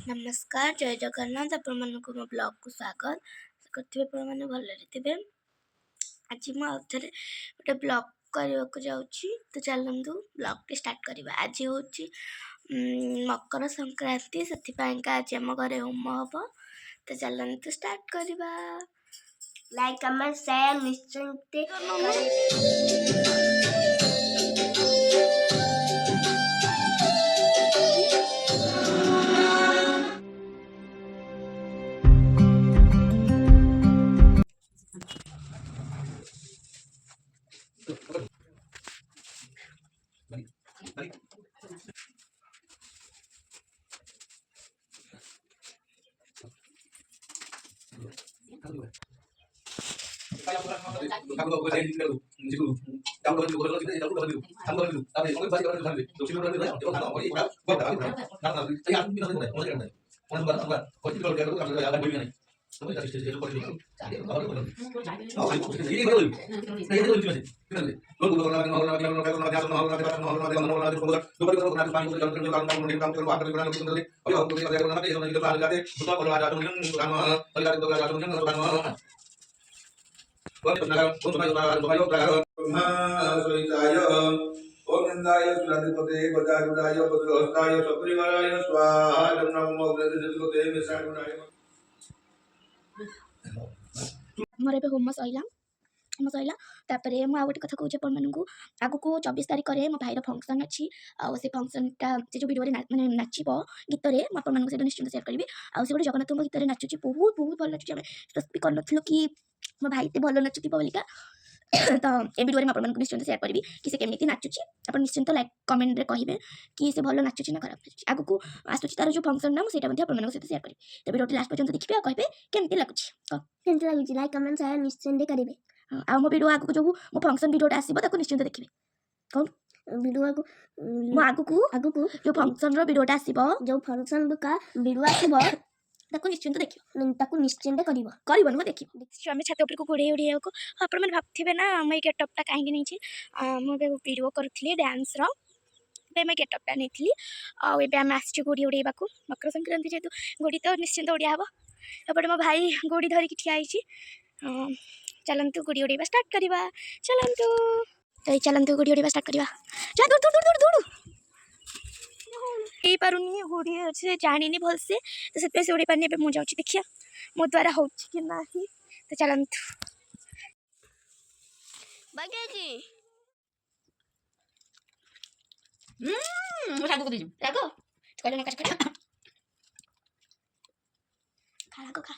नमस्कार जय जगन्नाथ आपण मानक मो ब्लॉग को स्वागत करथिबे आपण माने भलरे थिबे। आज मु आउथरे गोटे ब्लॉग करबा को जाउची तो चलंतु ब्लॉग के स्टार्ट करबा। आज होची मकर संक्रांति सेति पाएंका आज हम घरे होम हबो तो चलंतु स्टार्ट करबा। लाइक कमेंट शेयर निश्चिंत ओम नंदाय सुराधिपते गजारुडाय भद्रहस्ताय सपरिवाराय स्वाहा नमो ब्रह्मदेवते मिश्रागुणाय मोर एबे होम सइला तापरे मु आ गोटे कथा कहूँ आपण मानू आगु को 24 तारिख रे मो भाईर फंक्शन अच्छी आ से फंक्शनटा से जो वीडियो माने नाचिब गीत रे मु आपण मानू से निश्चित शेयर करी आ से गोटे जगन्नाथ गीत रे नाचुची बहुत बहुत भल नाचुची आमे एक्सपेक्ट भी करनथलो कि मो भाई ते भल नाचुती बोलिका तो ए वीडियो में आपण मानू निश्चित शेयर करी कि से केमिति नाचुची आपण निश्चित लाइक कमेंट रे कहिबे कि से भल नाचुची ना खराब नाचुची आगु को आसुची तार जो फंक्शन ना सेटा मध्ये आपण मानू से शेयर करी तो वीडियो लास्ट पर्यंत देखिबे आ कहिबे केमिति लागुची केमती लागुची लाइक कमेंट शेयर निश्चिंत करिवे आ मो वीडियो आगु को जो मो फंक्शन वीडियोटा आसीबो ताको निश्चित देखिबे कौन वीडियो को मो आगु को जो फंक्शन रो वीडियोटा आसीबो जो फंक्शन का वीडियो आसीबो ताको निश्चित देखिबो ताको निश्चिंत करबन मो देखिबो आमे छात ऊपर को गोड़े उड़िया को आपण मन भाबथिबे ना हम गेटअपटा काहे नै छी मो वीडियो करथली डांस रो पे मैं गेटअपटा नेथली आ एबे आमे आछि गोड़ी उड़ेबा को मकर संक्रांति जेतु गोड़ी तो निश्चित उड़िया हबो एपटे मो भाई गोड़ी धरि कि ठिया आइछि चलंतु गोड़ी उड़ेबा स्टार्ट करबा चलंतु तो चलंतु गोड़ी उड़ेबा स्टार्ट करबा जा दूर दूर दूर दूर ए पारुनी गोड़ी से जानिनी भल से तो सेते से उड़ी पानी पे मु जाउछि देखिया मो द्वारा होछि कि नाही तो चलंतु बागे की मो सागु को दिजु लागो कहले ना काट खा लागो खा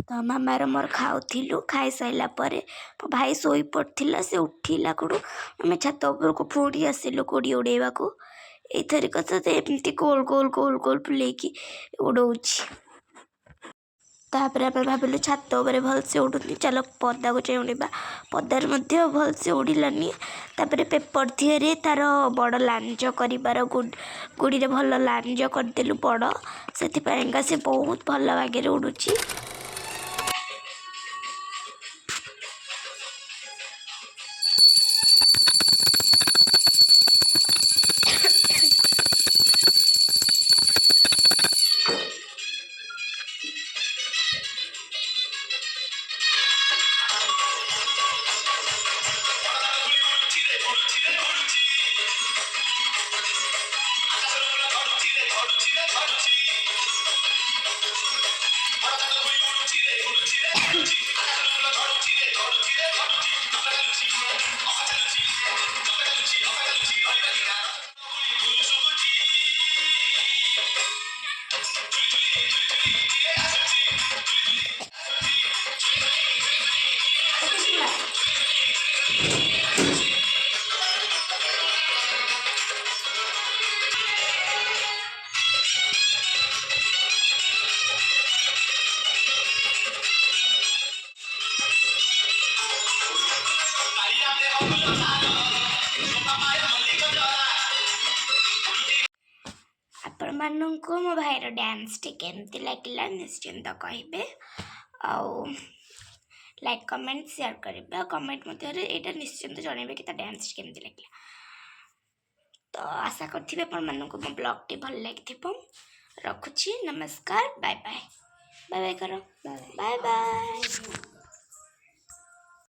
तो मामार मोर खाऊलु खाई सारा पर भाई शोई पड़ा से उठिला कड़ू आम छात उपर को पुणी आसिलु गोड़ी उड़ेबा को एथरिक एमती गोल गोल गोल गोल बुलेकी उड़ौची तापर आम भाविलु छात उपर भलसे उड़ुनी चलो पदा को चाहिए उड़ेबा पदार भलसे उड़ानी तापर पेपर दिहरे तार बड़ लांज कर गुड़ी भल लांज करदेलु बड़ से से बहुत भल भागे उड़ुची आपण मानक मो भाईर डांस टी केमती लगिला निश्चिंत कहिबे आउ लाइक कमेंट शेयर करेंगे कमेंट मध्य यहाँ निश्चिंत जनइबे कि डांस केमती लगिला तो आशा करथिबे आपण मानक मो ब्लॉग टी भल लागिथिबो रखुची नमस्कार बाय बाय बाय बाय करो बाय बाय बाय।